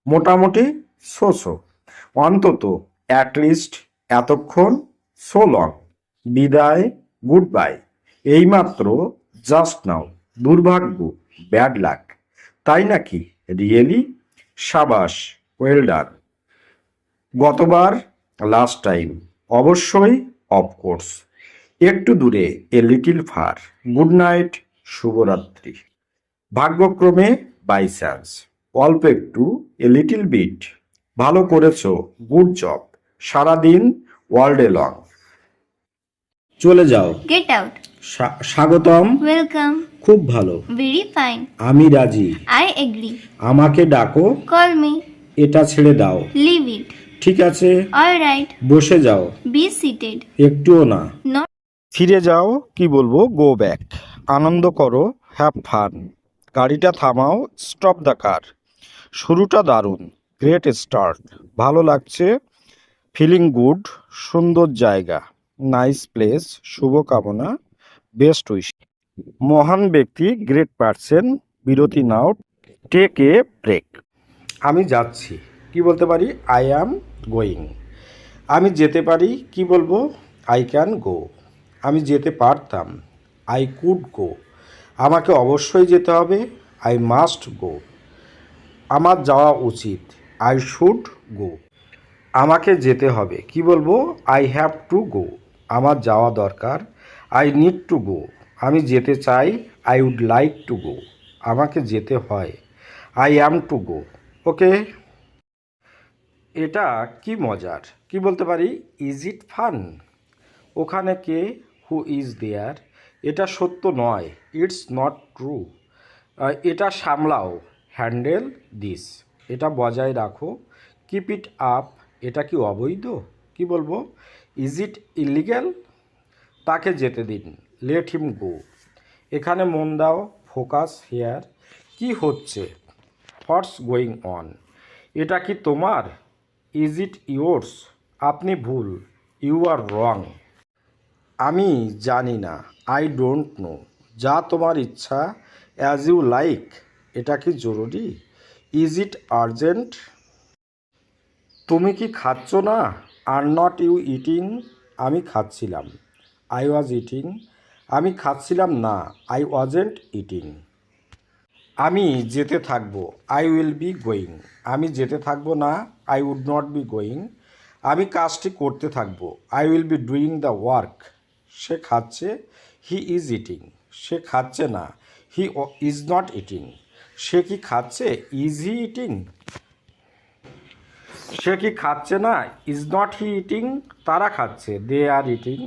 মোটামুটি সো অন্তত অ্যাটলিস্ট এতক্ষণ সো লং বিদায় গুড বাই এইমাত্র জাস্ট নাও দুর্ভাগ্য ব্যাড লাক তাই নাকি রিয়েলি সাবাস ওয়েল ডান গতবার লাস্ট টাইম অবশ্যই অফকোর্স একটু দূরে a little far good night শুভরাত্রি ভাগ্যক্রমে বাই চান্স অল্প একটু এ লিটিল বিট ভালো করেছো গুড জব সারাদিন অল ডে লং চলে যাও Get out. স্বাগতম Welcome. খুব ভালো Very fine. আমি রাজি I agree. আমাকে ডাকো Call me. এটা ছেড়ে দাও Leave it. ঠিক আছে All right. বসে যাও Be seated. একটুও না Not ফিরে যাও কি বলবো গো ব্যাক আনন্দ করো হ্যাভ ফান গাড়িটা থামাও স্টপ দ্য কার শুরুটা দারুণ গ্রেট স্টার্ট ভালো লাগছে ফিলিং গুড সুন্দর জায়গা নাইস প্লেস শুভকামনা বেস্ট উইশ মহান ব্যক্তি গ্রেট পারসন বিরতি নাও টেক এ ব্রেক আমি যাচ্ছি কি বলতে পারি আই অ্যাম গোয়িং আমি যেতে পারি কি বলবো আই ক্যান গো আমি যেতে পারতাম আই কুড গো আমাকে অবশ্যই যেতে হবে আই মাস্ট গো আমার যাওয়া উচিত আই শুড গো আমাকে যেতে হবে কি বলবো আই হ্যাভ টু গো আমার যাওয়া দরকার আই নিড টু গো আমি যেতে চাই I would like to go আমাকে যেতে হয় আই অ্যাম টু গো ওকে এটা কি মজার কি বলতে পারি ইজ ইট ফান ওখানে কে হু ইজ দেয়ার এটা সত্য নয় ইটস নট ট্রু এটা সামলাও হ্যান্ডেল দিস এটা বজায় রাখো কিপ ইট আপ এটা কি অবৈধ কি বলবো ইজ ইট ইলিগ্যাল তাকে যেতে দিন লেট হিম গো এখানে মন দাও ফোকাস হেয়ার কি হচ্ছে হোয়াটস গোয়িং অন এটা কি তোমার ইজ ইট ইয়োর্স আপনি ভুল ইউ আর রং আমি জানি না আই ডোন্ট নো যা তোমার ইচ্ছা অ্যাজ ইউ লাইক এটা কি জরুরি ইজ ইট আর্জেন্ট তুমি কি খাচ্ছ না আর নট ইউ ইটিং আমি খাচ্ছিলাম আই ওয়াজ ইটিং আমি খাচ্ছিলাম না আই ওয়াজেন্ট ইটিং আমি যেতে থাকবো আই উইল বি গোয়িং আমি যেতে থাকবো না I would not be going আমি কাজটি করতে থাকবো I will be doing the work সে খাচ্ছে হি ইজ ইটিং সে খাচ্ছে না হি ইজ নট ইটিং সে কি খাচ্ছে ইজ হি ইটিং সে কি খাচ্ছে না ইজ নট হি ইটিং তারা খাচ্ছে দে আর ইটিং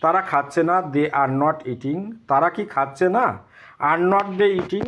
তারা খাচ্ছে না দে আর নট ইটিং তারা কি খাচ্ছে না আর নট দে ইটিং